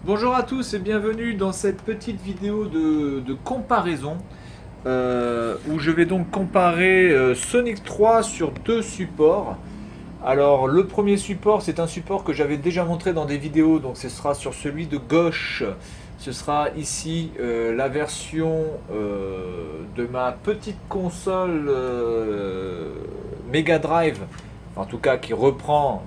Bonjour à tous et bienvenue dans cette petite vidéo de comparaison où je vais donc comparer Sonic 3 sur deux supports. Alors le premier support c'est un support que j'avais déjà montré dans des vidéos, donc ce sera sur celui de gauche. Ce sera ici la version de ma petite console Mega Drive, enfin, en tout cas qui reprend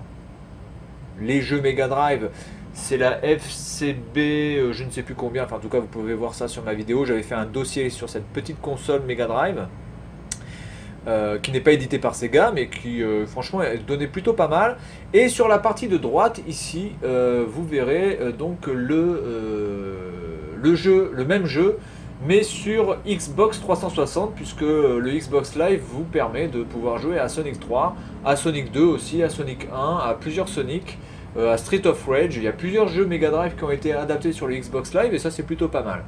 les jeux Mega Drive. C'est la FCB, je ne sais plus combien, enfin en tout cas vous pouvez voir ça sur ma vidéo. J'avais fait un dossier sur cette petite console Mega Drive qui n'est pas édité par Sega mais qui franchement donnait plutôt pas mal. Et sur la partie de droite ici vous verrez donc le jeu, le même jeu mais sur Xbox 360 puisque le Xbox Live vous permet de pouvoir jouer à Sonic 3, à Sonic 2 aussi, à Sonic 1, à plusieurs Sonic, à Street of Rage. Il y a plusieurs jeux Mega Drive qui ont été adaptés sur le Xbox Live et ça c'est plutôt pas mal.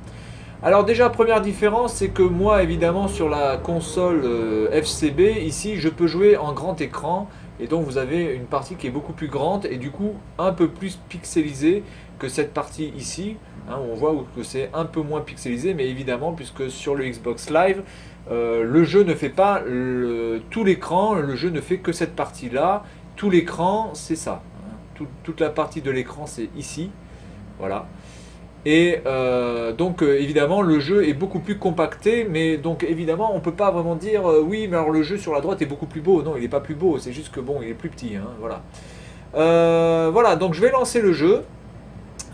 Alors déjà première différence c'est que moi évidemment sur la console FCB ici je peux jouer en grand écran et donc vous avez une partie qui est beaucoup plus grande et du coup un peu plus pixelisée que cette partie ici. Hein, on voit que c'est un peu moins pixelisé mais évidemment puisque sur le Xbox Live le jeu ne fait pas tout l'écran, le jeu ne fait que cette partie là, tout l'écran c'est ça. Hein. Toute la partie de l'écran c'est ici, voilà. Et donc évidemment le jeu est beaucoup plus compacté, mais donc évidemment on peut pas vraiment dire oui mais alors le jeu sur la droite est beaucoup plus beau. Non, il est pas plus beau, c'est juste que bon il est plus petit, hein, voilà. Voilà, donc je vais lancer le jeu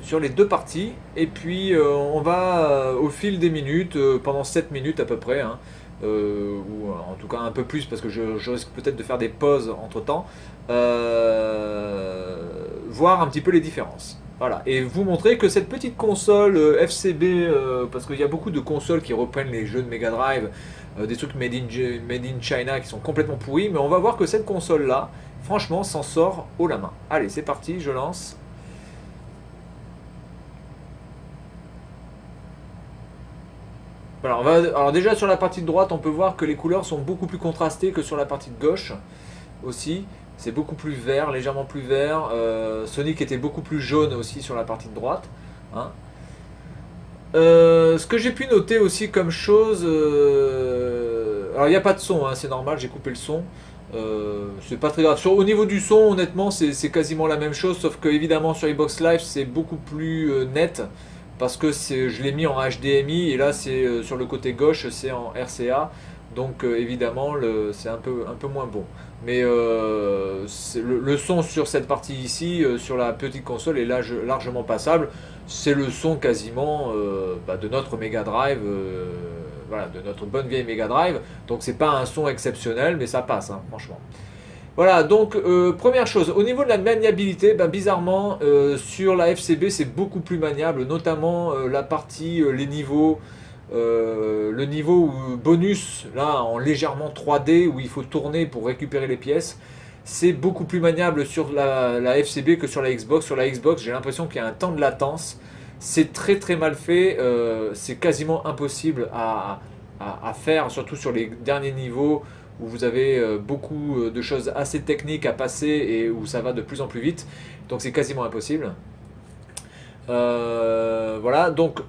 sur les deux parties et puis on va au fil des minutes, pendant 7 minutes à peu près, hein, ou en tout cas un peu plus parce que je risque peut-être de faire des pauses entre temps, voir un petit peu les différences. Voilà, et vous montrer que cette petite console FCB, parce qu'il y a beaucoup de consoles qui reprennent les jeux de Mega Drive, des trucs made in China qui sont complètement pourris, mais on va voir que cette console là, franchement, s'en sort haut la main. Allez, c'est parti, je lance. Voilà, alors déjà sur la partie de droite, on peut voir que les couleurs sont beaucoup plus contrastées que sur la partie de gauche aussi. C'est beaucoup plus vert, légèrement plus vert. Sonic était beaucoup plus jaune aussi sur la partie de droite. Hein. Ce que j'ai pu noter aussi comme chose, alors il n'y a pas de son, hein, c'est normal, j'ai coupé le son. C'est pas très grave. Au niveau du son, honnêtement, c'est quasiment la même chose, sauf que évidemment sur Xbox Live c'est beaucoup plus net parce que je l'ai mis en HDMI et là c'est sur le côté gauche c'est en RCA, donc évidemment c'est un peu moins bon. Mais le son sur cette partie ici, sur la petite console, est largement passable. C'est le son quasiment de notre Mega Drive, voilà, de notre bonne vieille Mega Drive. Donc c'est pas un son exceptionnel, mais ça passe, hein, franchement. Voilà, donc première chose, au niveau de la maniabilité, bizarrement, sur la FCB c'est beaucoup plus maniable, notamment la partie, les niveaux, le niveau bonus, là en légèrement 3D, où il faut tourner pour récupérer les pièces. C'est beaucoup plus maniable sur la FCB que sur la Xbox. Sur la Xbox, j'ai l'impression qu'il y a un temps de latence. C'est très très mal fait, c'est quasiment impossible à faire, surtout sur les derniers niveaux où vous avez beaucoup de choses assez techniques à passer et où ça va de plus en plus vite. Donc c'est quasiment impossible. Voilà, donc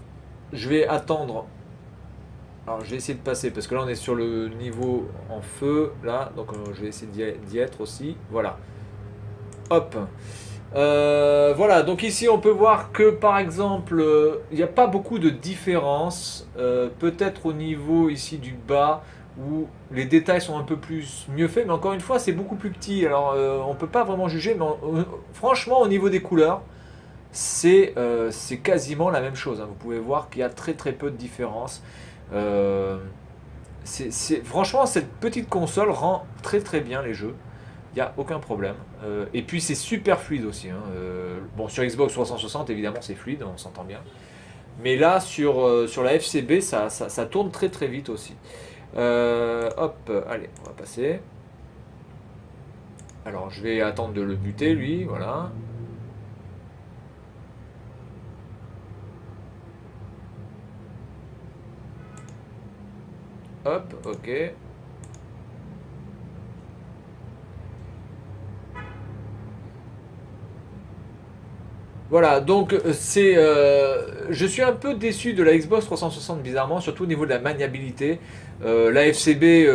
je vais attendre. Alors je vais essayer de passer parce que là on est sur le niveau en feu, là, donc je vais essayer d'y être aussi. Voilà. Hop. Voilà, donc ici on peut voir que par exemple, il n'y a pas beaucoup de différence, peut-être au niveau ici du bas, où les détails sont un peu plus mieux faits, mais encore une fois c'est beaucoup plus petit, alors on peut pas vraiment juger, mais franchement au niveau des couleurs, c'est quasiment la même chose, hein. Vous pouvez voir qu'il y a très très peu de différence. Euh, Franchement cette petite console rend très très bien les jeux. Il n'y a aucun problème. Et puis c'est super fluide aussi, hein. Bon, sur Xbox 360, évidemment, c'est fluide, on s'entend bien. Mais là, sur la FCB, ça tourne très très vite aussi. Hop, allez, on va passer. Alors, je vais attendre de le buter, lui, voilà. Hop, ok. Voilà, donc je suis un peu déçu de la Xbox 360 bizarrement, surtout au niveau de la maniabilité. La FCB,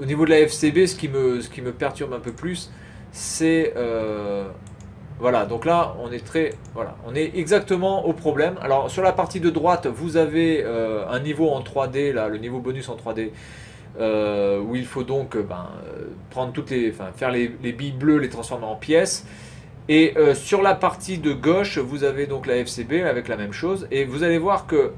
au niveau de la FCB, ce qui me perturbe un peu plus, c'est voilà. Donc là, voilà, on est exactement au problème. Alors sur la partie de droite, vous avez un niveau en 3D, là, le niveau bonus en 3D, où il faut donc prendre enfin, faire les billes bleues, les transformer en pièces. Et sur la partie de gauche, vous avez donc la FCB avec la même chose. Et vous allez voir que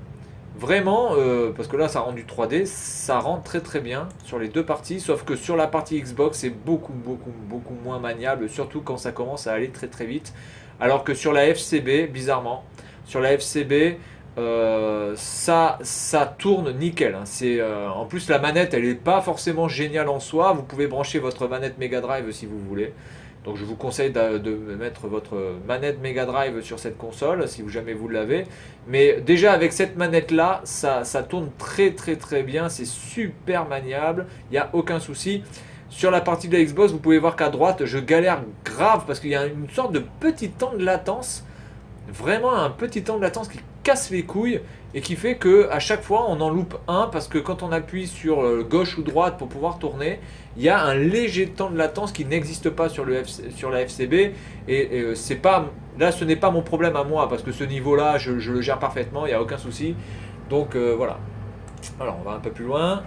vraiment, parce que là ça rend du 3D, ça rend très très bien sur les deux parties. Sauf que sur la partie Xbox, c'est beaucoup beaucoup beaucoup moins maniable, surtout quand ça commence à aller très très vite. Alors que sur la FCB, bizarrement, sur la FCB, ça tourne nickel, hein. En plus, la manette, elle n'est pas forcément géniale en soi. Vous pouvez brancher votre manette Mega Drive si vous voulez. Donc je vous conseille de mettre votre manette Mega Drive sur cette console si jamais vous l'avez. Mais déjà avec cette manette là, ça tourne très très très bien, c'est super maniable, il n'y a aucun souci. Sur la partie de la Xbox, vous pouvez voir qu'à droite, je galère grave parce qu'il y a une sorte de petit temps de latence, vraiment un petit temps de latence qui casse les couilles et qui fait que à chaque fois on en loupe un parce que quand on appuie sur gauche ou droite pour pouvoir tourner, il y a un léger temps de latence qui n'existe pas sur la FCB et c'est pas là, ce n'est pas mon problème à moi parce que ce niveau là je le gère parfaitement, il n'y a aucun souci. Donc voilà. Alors on va un peu plus loin.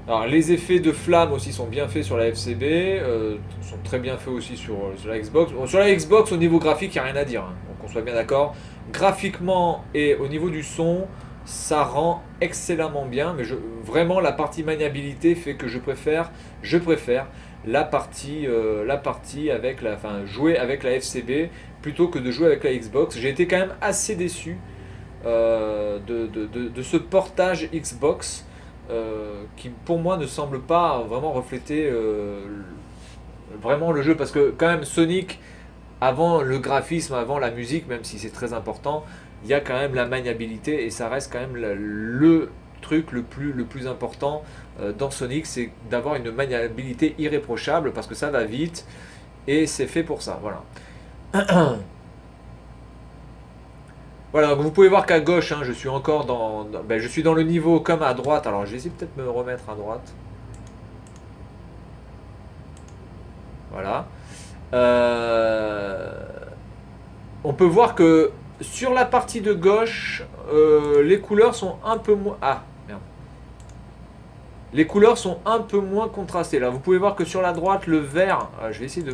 Alors les effets de flamme aussi sont bien faits sur la FCB, sont très bien faits aussi sur la Xbox. Bon, sur la Xbox au niveau graphique il n'y a rien à dire, hein, donc on soit bien d'accord. Graphiquement et au niveau du son, ça rend excellemment bien, mais vraiment la partie maniabilité fait que je préfère la partie avec enfin jouer avec la FCB plutôt que de jouer avec la Xbox. J'ai été quand même assez déçu de ce portage Xbox qui pour moi ne semble pas vraiment refléter vraiment le jeu parce que quand même Sonic avant le graphisme, avant la musique, même si c'est très important, il y a quand même la maniabilité et ça reste quand même le truc le plus important dans Sonic, c'est d'avoir une maniabilité irréprochable parce que ça va vite et c'est fait pour ça, voilà. Voilà, donc vous pouvez voir qu'à gauche, hein, je suis encore je suis dans le niveau comme à droite. Alors, je vais essayer peut-être de me remettre à droite. Voilà. Euh, on peut voir que sur la partie de gauche, les couleurs sont un peu moins. Ah, merde. Les couleurs sont un peu moins contrastées. Là, vous pouvez voir que sur la droite, le vert. Je vais essayer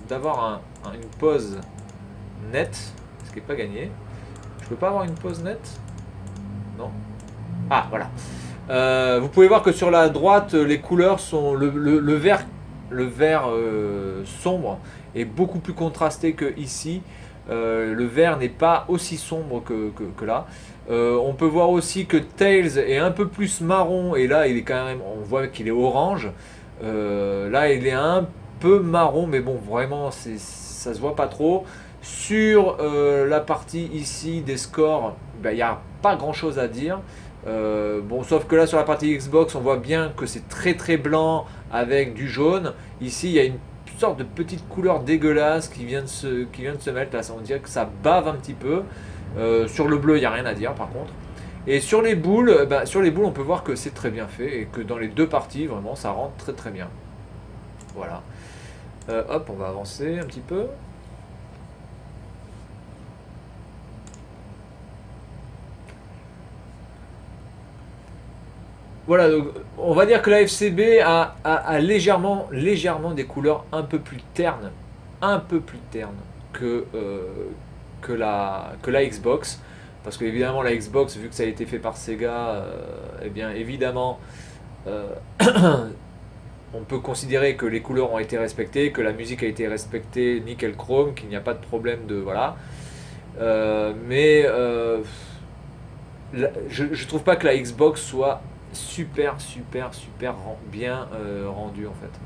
d'avoir une pose nette, ce qui n'est pas gagné. Je peux pas avoir une pause nette? Non. Ah, voilà. Vous pouvez voir que sur la droite, les couleurs sont le vert sombre est beaucoup plus contrasté que ici. Le vert n'est pas aussi sombre que là. On peut voir aussi que Tails est un peu plus marron et là il est quand même, on voit qu'il est orange. Là il est un peu marron, mais bon vraiment ça se voit pas trop. Sur la partie ici des scores, il n'y a pas grand chose à dire. Bon, sauf que là sur la partie Xbox, on voit bien que c'est très très blanc avec du jaune. Ici, il y a une sorte de petite couleur dégueulasse qui vient de se mettre. Là, on dirait que ça bave un petit peu. Sur le bleu, il n'y a rien à dire par contre. Et sur les boules, on peut voir que c'est très bien fait et que dans les deux parties, vraiment, ça rentre très très bien. Voilà. Hop, on va avancer un petit peu. Voilà, donc on va dire que la FCB a légèrement des couleurs un peu plus ternes que la Xbox. Parce que évidemment la Xbox, vu que ça a été fait par Sega, eh bien évidemment, euh, on peut considérer que les couleurs ont été respectées, que la musique a été respectée nickel chrome, qu'il n'y a pas de problème de voilà. Mais je trouve pas que la Xbox soit super super super bien rendue en fait.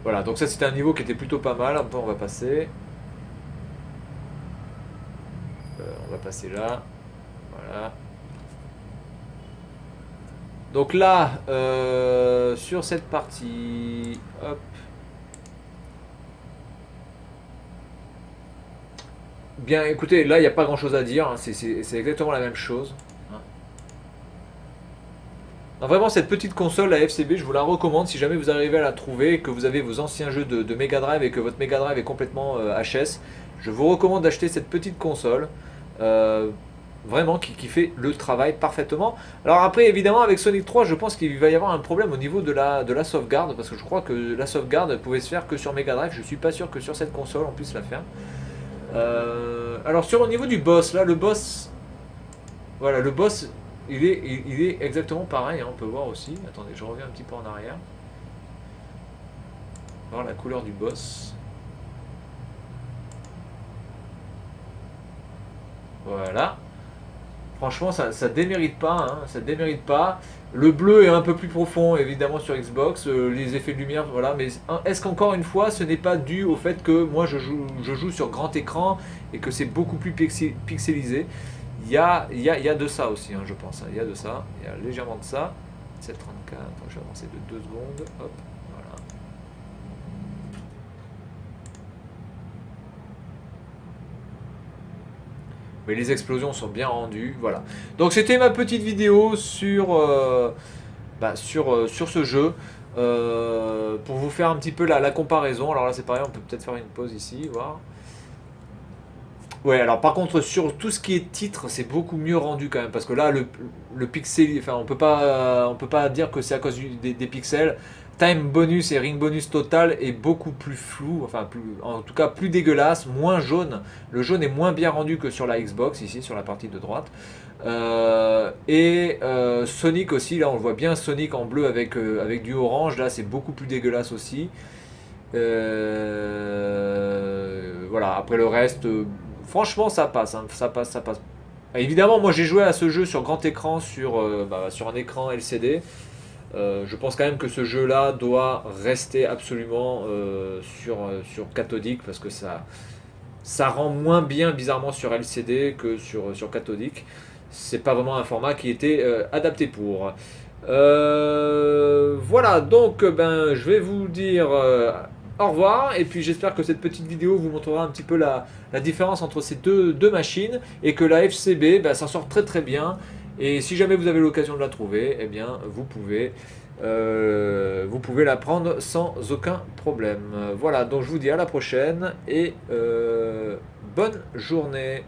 Voilà, donc ça c'était un niveau qui était plutôt pas mal. Maintenant on va passer là. Voilà. Donc là, sur cette partie, hop. Bien, écoutez, là, il n'y a pas grand-chose à dire, hein, c'est exactement la même chose. Hein. Non, vraiment, cette petite console, la FCB, je vous la recommande si jamais vous arrivez à la trouver, que vous avez vos anciens jeux de Mega Drive et que votre Mega Drive est complètement HS. Je vous recommande d'acheter cette petite console. Euh, Vraiment qui fait le travail parfaitement. Alors après, évidemment, avec Sonic 3, je pense qu'il va y avoir un problème au niveau de la sauvegarde, parce que je crois que la sauvegarde pouvait se faire que sur Mega Drive. Je suis pas sûr que sur cette console on puisse la faire. Alors sur au niveau du boss, là, le boss, voilà, le boss, il est exactement pareil, hein, on peut voir aussi. Attendez, je reviens un petit peu en arrière. Voir la couleur du boss. Voilà. Franchement, ça démérite pas, hein, ça démérite pas. Le bleu est un peu plus profond, évidemment, sur Xbox. Les effets de lumière, voilà. Mais est-ce qu'encore une fois, ce n'est pas dû au fait que moi, je joue sur grand écran et que c'est beaucoup plus pixelisé. Il y a de ça aussi, hein, je pense. Hein. Il y a de ça. Il y a légèrement de ça. 734. Je vais avancer de 2 secondes. Hop. Voilà. Mais les explosions sont bien rendues. Voilà. Donc c'était ma petite vidéo sur, sur ce jeu. Pour vous faire un petit peu la comparaison. Alors là c'est pareil, on peut peut-être faire une pause ici, voir. Ouais, alors par contre sur tout ce qui est titre, c'est beaucoup mieux rendu quand même parce que là le pixel, enfin on peut pas dire que c'est à cause des pixels. Time bonus et ring bonus total est beaucoup plus flou, enfin plus, en tout cas plus dégueulasse, moins jaune. Le jaune est moins bien rendu que sur la Xbox ici sur la partie de droite. Sonic aussi, là on le voit bien Sonic en bleu avec du orange, là c'est beaucoup plus dégueulasse aussi. Voilà, après le reste, franchement ça passe, hein, ça passe, ça passe. Évidemment, moi j'ai joué à ce jeu sur grand écran, sur un écran LCD. Je pense quand même que ce jeu-là doit rester absolument sur cathodique parce que ça rend moins bien bizarrement sur LCD que sur cathodique. C'est pas vraiment un format qui était adapté pour. Voilà, donc ben, je vais vous dire au revoir et puis j'espère que cette petite vidéo vous montrera un petit peu la différence entre ces deux machines et que la FCB ben, s'en sort très très bien. Et si jamais vous avez l'occasion de la trouver, eh bien vous pouvez la prendre sans aucun problème. Voilà, donc je vous dis à la prochaine et bonne journée.